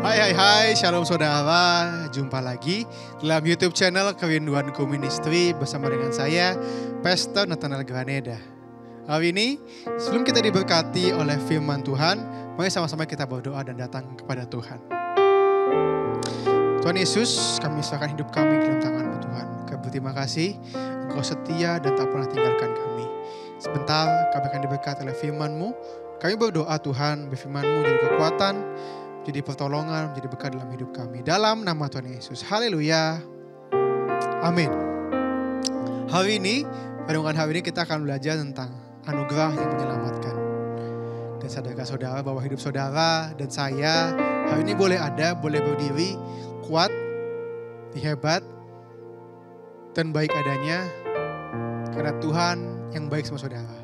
Hai, shalom saudara. Jumpa lagi dalam YouTube channel Kerinduanku Ministry bersama dengan saya, Pastor Nathanael Graneda. Hari ini, sebelum kita diberkati oleh firman Tuhan, mari sama-sama kita berdoa dan datang kepada Tuhan. Tuhan Yesus, kami serahkan hidup kami ke dalam tangan-Mu Tuhan. Kami berterima kasih, Engkau setia dan tak pernah tinggalkan kami. Sebentar, kami akan diberkati oleh firman-Mu. Kami berdoa Tuhan, firman-Mu jadi kekuatan, jadi pertolongan, menjadi berkat dalam hidup kami. Dalam nama Tuhan Yesus. Haleluya. Amin. Hari ini, pada hari ini kita akan belajar tentang anugerah yang menyelamatkan. Dan sadarkah saudara bahwa hidup saudara dan saya hari ini boleh berdiri, kuat, hebat, dan baik adanya. Karena Tuhan yang baik sama saudara.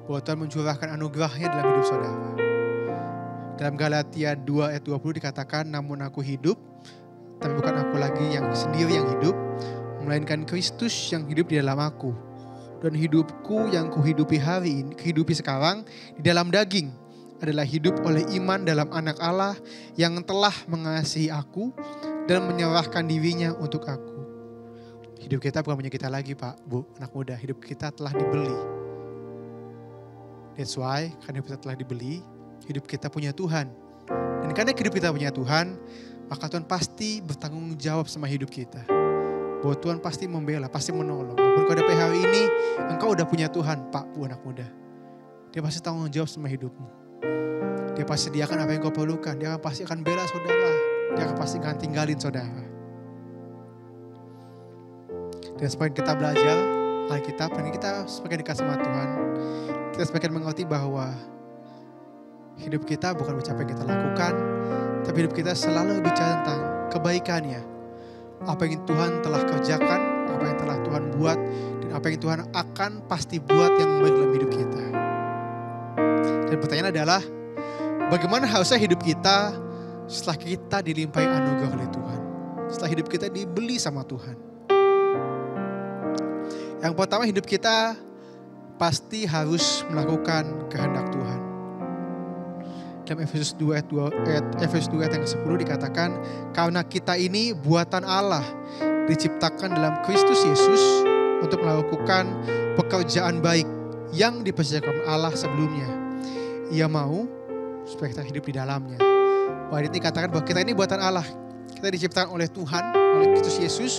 Bahwa Tuhan mencurahkan anugerahnya dalam hidup saudara. Dalam Galatia 2 ayat 20 dikatakan, namun aku hidup, tapi bukan aku lagi yang sendiri yang hidup, melainkan Kristus yang hidup di dalam aku. Dan hidupku yang kuhidupi sekarang di dalam daging adalah hidup oleh iman dalam anak Allah yang telah mengasihi aku dan menyerahkan dirinya untuk aku. Hidup kita bukan punya kita lagi Pak, Bu, anak muda. Hidup kita telah dibeli. That's why, karena hidup kita telah dibeli, hidup kita punya Tuhan. Dan karena hidup kita punya Tuhan, maka Tuhan pasti bertanggung jawab sama hidup kita. Bahwa Tuhan pasti membela, pasti menolong. Walaupun kau ada hari ini, engkau udah punya Tuhan, Pak, Bu, anak muda. Dia pasti tanggung jawab sama hidupmu. Dia pasti sediakan apa yang kau perlukan. Dia pasti akan bela saudara. Dia pasti akan tinggalin saudara. Dan semakin kita belajar Alkitab, dan kita semakin dekat sama Tuhan, kita semakin mengerti bahwa hidup kita bukan bicara apa yang kita lakukan, tapi hidup kita selalu bicara tentang kebaikannya. Apa yang Tuhan telah kerjakan, apa yang telah Tuhan buat, dan apa yang Tuhan akan pasti buat yang baik dalam hidup kita. Dan pertanyaan adalah, bagaimana harusnya hidup kita setelah kita dilimpahi anugerah oleh Tuhan? Setelah hidup kita dibeli sama Tuhan. Yang pertama, hidup kita pasti harus melakukan kehendak Tuhan. Dalam Efesus 2 ayat yang ke-10 dikatakan, karena kita ini buatan Allah, diciptakan dalam Kristus Yesus untuk melakukan pekerjaan baik yang dipersiapkan Allah sebelumnya. Ia mau supaya kita hidup di dalamnya. Bahwa ini katakan bahwa kita ini buatan Allah. Kita diciptakan oleh Tuhan, oleh Kristus Yesus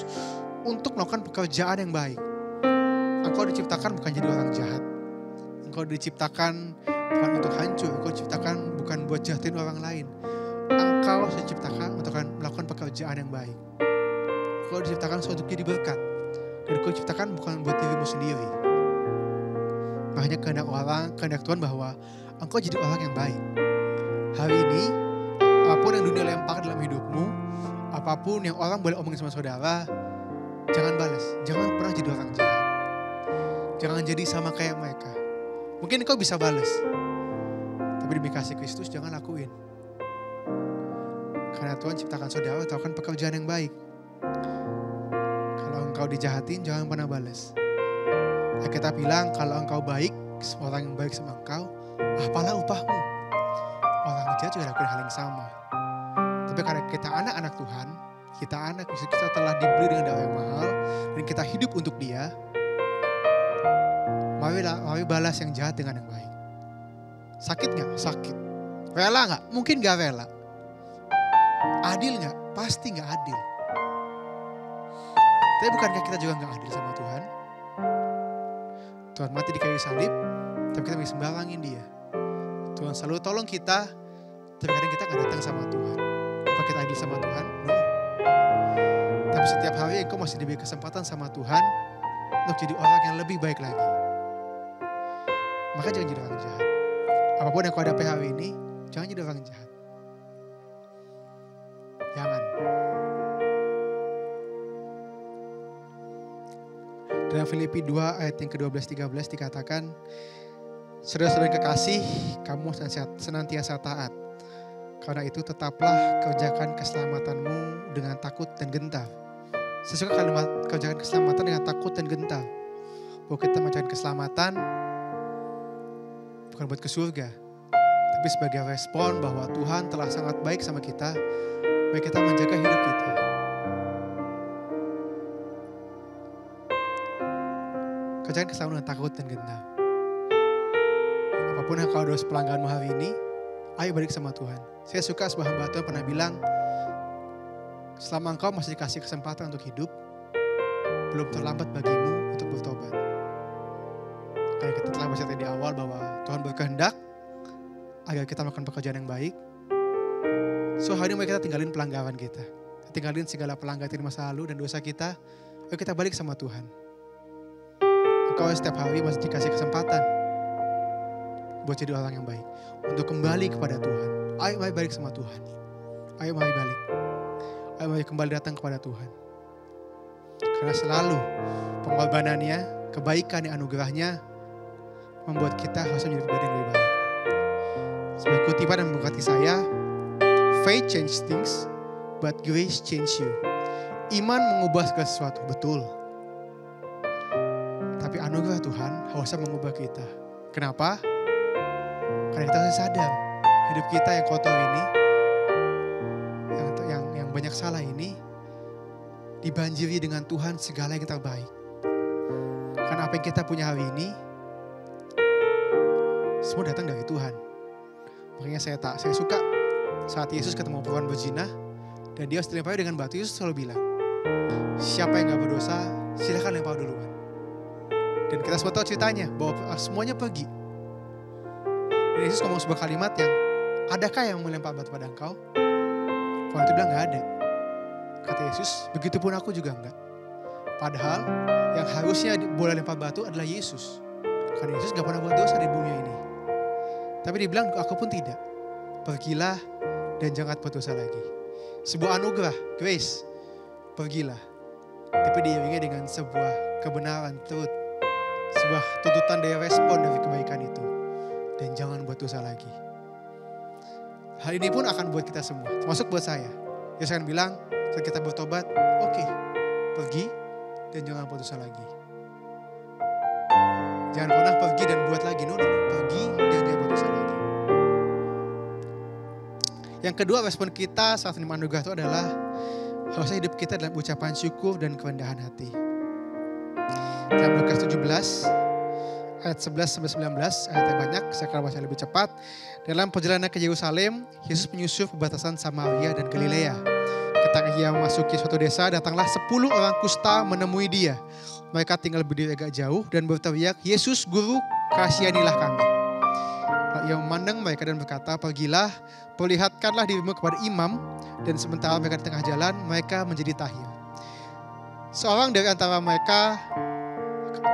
untuk melakukan pekerjaan yang baik. Engkau diciptakan bukan jadi orang jahat. Engkau diciptakan bukan untuk hancur, engkau diciptakan bukan buat jahatin orang lain. Engkau diciptakan untuk melakukan pekerjaan yang baik. Engkau diciptakan untuk jadi berkat. Dan engkau diciptakan bukan buat dirimu sendiri. Makanya kehendak Tuhan bahwa engkau jadi orang yang baik. Hari ini, apapun yang dunia lempar dalam hidupmu, apapun yang orang boleh omongin sama saudara, jangan balas. Jangan pernah jadi orang jahat. Jangan jadi sama kayak mereka. Mungkin engkau bisa balas. Tapi demi kasih Kristus jangan lakuin. Karena Tuhan ciptakan saudara untuk melakukan pekerjaan yang baik. Kalau engkau dijahatin jangan pernah balas. Kita bilang kalau engkau baik, orang yang baik sama engkau, apalah upahmu. Orang jahat juga lakukan hal yang sama. Tapi karena kita anak-anak Tuhan, kita telah dibeli dengan darah yang mahal, dan kita hidup untuk Dia. Mari balas yang jahat dengan yang baik. Sakit gak? Sakit. Rela gak? Mungkin gak rela. Adil gak? Pasti gak adil. Tapi bukankah kita juga gak adil sama Tuhan? Tuhan mati di kayu salib, tapi kita bisa sembarangin Dia. Tuhan selalu tolong kita, tapi kadang kita gak datang sama Tuhan. Apa kita adil sama Tuhan? No. Tapi setiap hari engkau masih diberi kesempatan sama Tuhan untuk jadi orang yang lebih baik lagi. Maka jangan jadi orang jahat. Apapun yang kau hadapi hari ini, jangan jadi orang jahat. Jangan. Dalam Filipi 2 ayat yang ke-12-13 dikatakan, saudara-saudara kekasih, kamu senantiasa taat. Karena itu tetaplah kerjakan keselamatanmu dengan takut dan gentar. Saya suka kalimat kerjakan keselamatan dengan takut dan gentar. Bahwa kita mencari keselamatan bukan buat ke surga, tapi Tapi sebagai respon bahwa Tuhan telah sangat baik sama kita, mari kita menjaga hidup kita. Kerjakan kesalahan dengan takut dan gentar. Apapun yang kau dosa pelanggaranmu hari ini, ayo balik sama Tuhan. Saya suka sebuah hamba Tuhan pernah bilang, selama engkau masih dikasih kesempatan untuk hidup, belum terlambat bagimu untuk bertobat. Kayak kita telah baca di awal bahwa Tuhan berkehendak agar kita melakukan pekerjaan yang baik. So hari ini mari kita tinggalin pelanggaran kita. Tinggalin segala pelanggaran di masa lalu dan dosa kita. Ayo kita balik sama Tuhan. Engkau setiap hari masih dikasih kesempatan buat jadi orang yang baik. Untuk kembali kepada Tuhan. Ayo mari balik sama Tuhan. Ayo mari balik. Ayo mari kembali datang kepada Tuhan. Karena selalu pengorbanannya, kebaikan dan anugerahnya membuat kita harus menjadi pribadi yang lebih baik. Sebagai kutipan yang memberkati saya, faith change things, but grace change you. Iman mengubah segala sesuatu, betul. Tapi anugerah Tuhan harusnya mengubah kita. Kenapa? Karena kita harus sadar, hidup kita yang kotor ini, yang banyak salah ini, dibanjiri dengan Tuhan segala yang terbaik. Karena apa yang kita punya hari ini, semua datang dari Tuhan. Makanya saya suka saat Yesus ketemu perempuan berzina dan dia dilempari dengan batu, Yesus selalu bilang, siapa yang gak berdosa, silakan lempar duluan. Dan kita semua tahu ceritanya bahwa semuanya pergi. Dan Yesus ngomong sebuah kalimat yang, adakah yang melempar batu pada engkau? Perempuan itu bilang gak ada. Kata Yesus, begitupun aku juga enggak. Padahal yang harusnya boleh lempar batu adalah Yesus. Karena Yesus gak pernah buat dosa di bumi ini. Tapi dia bilang, aku pun tidak. Pergilah dan jangan berdosa lagi. Sebuah anugerah, grace. Pergilah. Tapi diiringi dengan sebuah kebenaran, truth. Sebuah tuntutan dari respon dari kebaikan itu. Dan jangan buat dosa lagi. Hal ini pun akan buat kita semua. Termasuk buat saya. Yesus akan bilang, saat kita bertobat, oke, pergi dan jangan buat dosa lagi. Jangan pernah pergi dan buat lagi. No. Pergi dan jangan buat dosa lagi. Yang kedua, respon kita saat menerima anugerah itu adalah harusnya hidup kita dalam ucapan syukur dan kerendahan hati. Dalam Lukas 17, ayat 11-19, ayatnya banyak, saya akan baca lebih cepat. Dalam perjalanan ke Yerusalem, Yesus menyusul perbatasan Samaria dan Galilea. Ketika ia memasuki suatu desa, datanglah 10 orang kusta menemui dia. Mereka tinggal berdiri agak jauh dan berteriak, Yesus, Guru, kasihanilah kami. Lalu ia memandang mereka dan berkata, pergilah, perlihatkanlah dirimu kepada imam. Dan sementara mereka di tengah jalan, mereka menjadi tahir. Seorang dari antara mereka,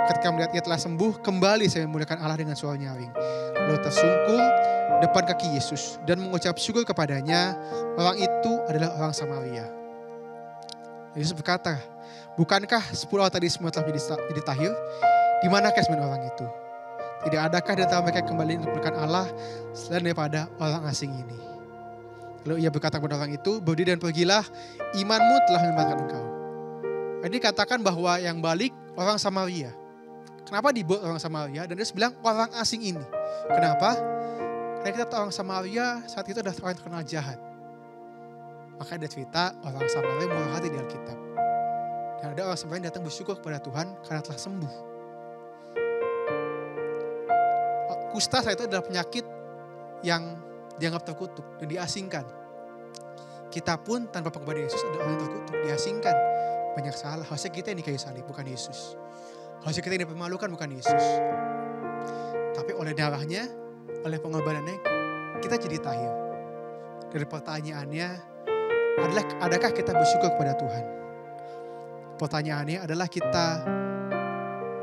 ketika melihat ia telah sembuh, kembali saya memuliakan Allah dengan suara nyaring. Lalu tersungkur depan kaki Yesus dan mengucap syukur kepadanya. Orang itu adalah orang Samaria. Yesus berkata, bukankah 10 orang tadi semua telah menjadi tahir? Di manakah 9 orang itu? Tidak adakah di antara mereka kembali untuk memuliakan Allah selain daripada orang asing ini? Lalu ia berkata kepada orang itu, berdiri dan pergilah, imanmu telah menyelamatkan engkau. Jadi katakan bahwa yang balik orang Samaria. Kenapa dibawa orang Samaria? Dan dia bilang orang asing ini. Kenapa? Karena kita tahu orang Samaria saat itu adalah orang yang terkenal jahat. Maka ada cerita orang Samaria murah hati di Alkitab. Dan ada orang Samaria yang datang bersyukur kepada Tuhan karena telah sembuh. Kusta saat itu adalah penyakit yang dianggap terkutuk dan diasingkan. Kita pun tanpa pengorbanan Yesus ada orang yang terkutuk, diasingkan. Banyak salah, harusnya kita yang di kayu salib, bukan Yesus. Harusnya kita yang dipermalukan, bukan Yesus. Tapi oleh darahnya, oleh pengorbanannya, kita jadi tahir. Dari pertanyaannya, adakah kita bersyukur kepada Tuhan? Pertanyaannya adalah kita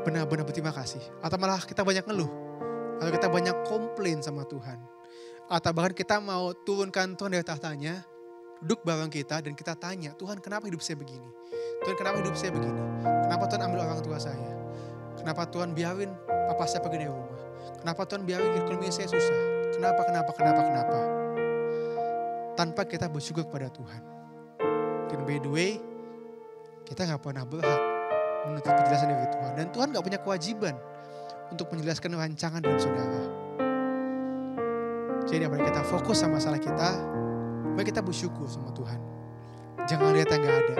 benar-benar berterima kasih. Atau malah kita banyak ngeluh. Atau kita banyak komplain sama Tuhan. Atau bahkan kita mau turunkan Tuhan dari tahtanya, duduk bareng kita dan kita tanya, Tuhan kenapa hidup saya begini? Tuhan kenapa hidup saya begini? Kenapa Tuhan ambil orang tua saya? Kenapa Tuhan biarin papa saya pergi dari rumah? Kenapa Tuhan biarin ekonomi saya susah? Kenapa? Tanpa kita bersyukur kepada Tuhan. Dan by the way, kita gak pernah berhak menuntut penjelasan dari Tuhan. Dan Tuhan gak punya kewajiban untuk menjelaskan rancangan dalam saudara. Jadi daripada kita fokus sama masalah kita, mari kita bersyukur sama Tuhan. Jangan lihat yang gak ada,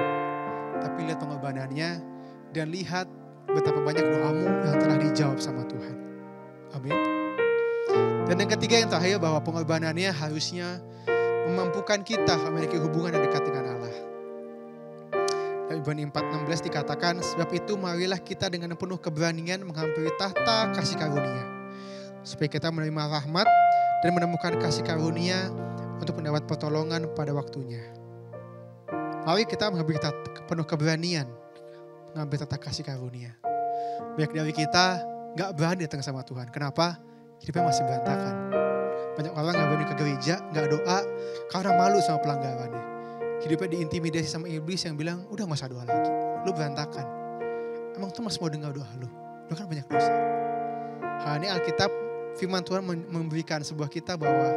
tapi lihat pengorbanannya dan lihat betapa banyak doamu yang telah dijawab sama Tuhan. Amin. Dan yang ketiga yang terakhir, bahwa pengorbanannya harusnya memampukan kita memiliki hubungan yang dekat dengan Allah. Dalam Ibrani 4:16 dikatakan, sebab itu marilah kita dengan penuh keberanian menghampiri tahta kasih karunia, supaya kita menerima rahmat dan menemukan kasih karunia untuk mendapat pertolongan pada waktunya. Mari kita mengambil penuh keberanian mengambil tahta kasih karunia. Banyak dari kita gak berani datang sama Tuhan. Kenapa? Hidupnya masih berantakan. Banyak orang gak berani ke gereja, gak doa karena malu sama pelanggarannya. Hidupnya diintimidasi sama iblis yang bilang, udah gak usah doa lagi, lu berantakan. Emang Tuhan masih mau dengar doa lu? Lu kan banyak dosa. Hari ini Alkitab, firman Tuhan memberikan sebuah kita bahwa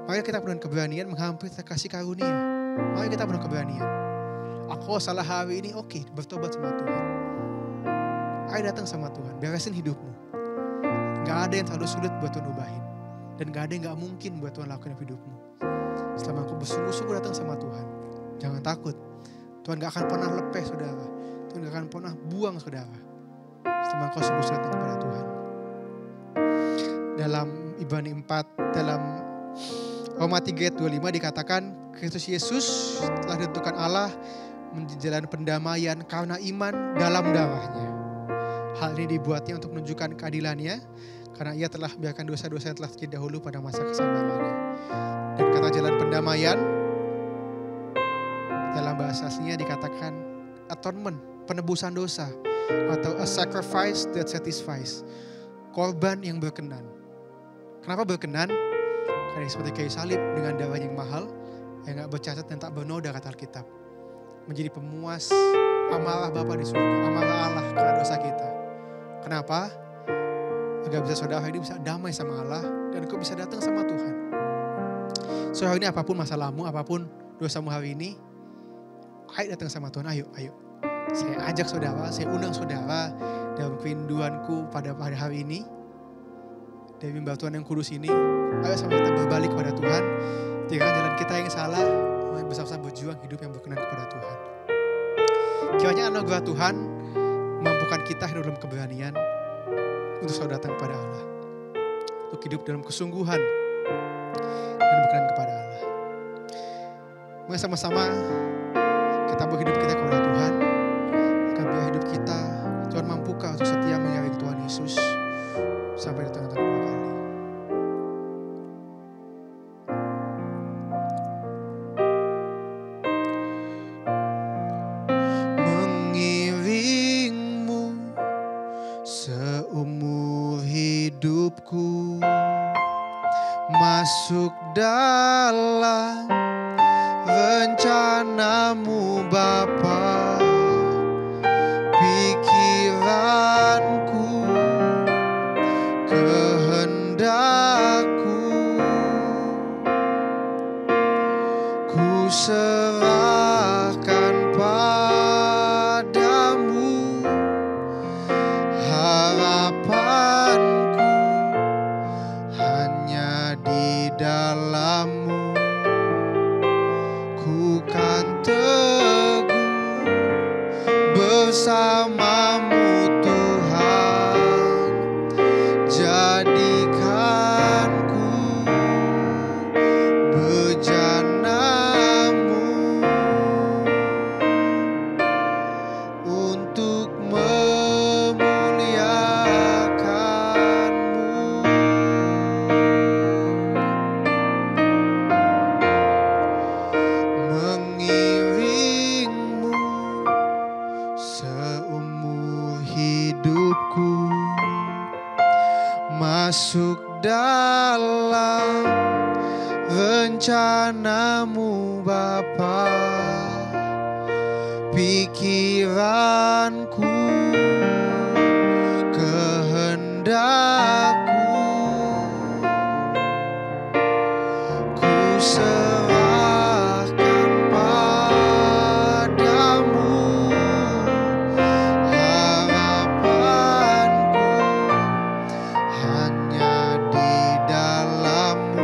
mari kita penuh keberanian menghampiri kasih karunia. Mari kita penuh keberanian. Aku salah hari ini, oke, bertobat sama Tuhan. Ayo datang sama Tuhan, beresin hidupmu. Gak ada yang terlalu sulit buat Tuhan ubahin. Dan gak ada yang gak mungkin buat Tuhan lakukan di hidupmu. Selama engkau bersungguh-sungguh datang sama Tuhan, jangan takut. Tuhan gak akan pernah lepas, saudara. Tuhan gak akan pernah buang, saudara. Selama engkau sungguh-sungguh datang kepada Tuhan. Dalam Ibrani 4, dalam Roma 3:25 dikatakan, Kristus Yesus telah ditentukan Allah menjadi jalan pendamaian karena iman dalam darahnya. Hal ini dibuatnya untuk menunjukkan keadilannya, karena ia telah biarkan dosa-dosa yang telah terjadi dahulu pada masa kesabarannya. Dan kata jalan pendamaian, dalam bahasa aslinya dikatakan atonement, penebusan dosa, atau a sacrifice that satisfies, korban yang berkenan. Kenapa berkenan? Karena seperti kayu salib dengan darah yang mahal, yang gak bercacat dan tak bernoda, kata Alkitab. Menjadi pemuas amarah Bapa di surga, amarah Allah karena dosa kita. Kenapa? Agar bisa saudara ini bisa damai sama Allah dan kau bisa datang sama Tuhan. So hari ini apapun masalahmu, apapun dosamu hari ini, ayo datang sama Tuhan, ayo. Saya ajak saudara, saya undang saudara dalam kerinduanku pada hari ini. Dari mimbar Tuhan yang kudus ini, ayo sama kita berbalik kepada Tuhan. Tinggalkan jalan kita yang salah, mari bersama-sama berjuang hidup yang berkenan kepada Tuhan. Kiranya anugerah Tuhan mampukan kita hidup dalam keberanian untuk selalu datang kepada Allah. Untuk hidup dalam kesungguhan dan berkenan kepada Allah. Mari sama-sama kita berhidup kita kepada Tuhan. Akan biar hidup kita, Tuhan mampukah untuk setia menyayangi Tuhan Yesus sampai datang kedua kali. Hidupku masuk dalam rencanamu Bapa, pikiranku, kehendakku, ku serahkan padamu, harapanku hanya di dalam-Mu. Ku kan teguh bersama-Mu Tuhan, jadikanku bejana-Mu untuk masuk dalam rencana-Mu Bapa, pikiranku, kehendakku, ku serahkan padamu, harapanku hanya di dalam-Mu.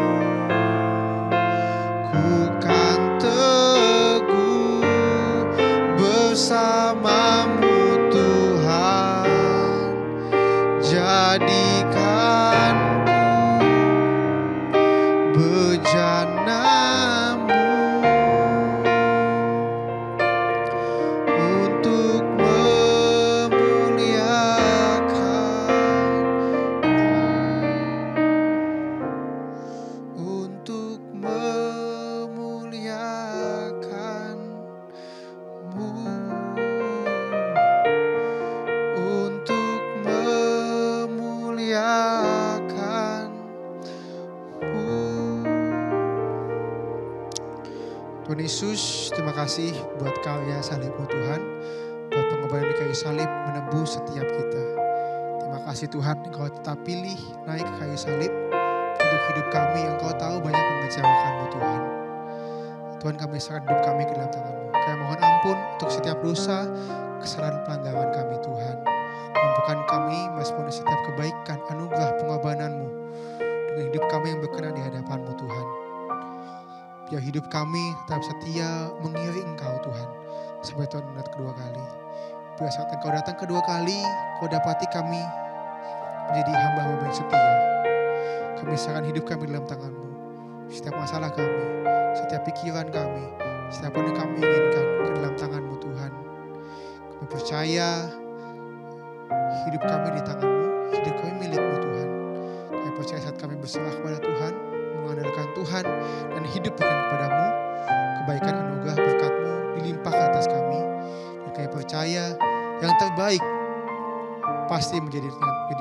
Tuhan Yesus, terima kasih buat karya salib-Mu Tuhan, buat pengorbanan di kayu salib menebus setiap kita. Terima kasih Tuhan, Engkau tetap pilih naik ke kayu salib untuk hidup kami yang Engkau tahu banyak mengecewakan-Mu Tuhan. Tuhan, kami serahkan hidup kami ke dalam tangan-Mu. Kami mohon ampun untuk setiap dosa, kesalahan, pelanggaran kami Tuhan. Mampukan kami meresponi setiap kebaikan, anugerah pengorbanan-Mu dengan hidup kami yang berkenan di hadapan-Mu Tuhan. Biar hidup kami tetap setia mengiring Engkau Tuhan sampai Tuhan datang kedua kali. Biar saat Engkau datang kedua kali, Kau dapati kami menjadi hamba-hamba yang setia. Kami serahkan hidup kami dalam tangan-Mu. Setiap masalah kami, setiap pikiran kami, setiap apa yang kami inginkan ke dalam tangan-Mu Tuhan. Kami percaya hidup kami di tangan-Mu, hidup kami milik-Mu Tuhan. Kami percaya saat kami berserah kepada Tuhan, mengandalkan Tuhan dan hidup bergantung kepadamu, kebaikan anugerah berkat-Mu dilimpahkan atas kami. Dan kami percaya yang terbaik pasti menjadi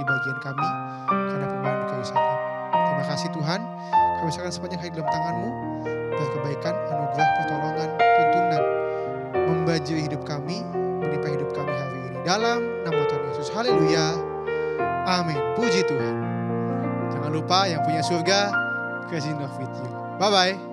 bagian kami karena pengorbanan kayu salib. Terima kasih Tuhan, kami serahkan sepanjang hari dalam tangan-Mu, buat kebaikan, anugerah, pertolongan, tuntunan membanjiri hidup kami, menimpa hidup kami hari ini. Dalam nama Tuhan Yesus, haleluya, amin. Puji Tuhan. Jangan lupa yang punya surga, Christ in love with you. Bye-bye.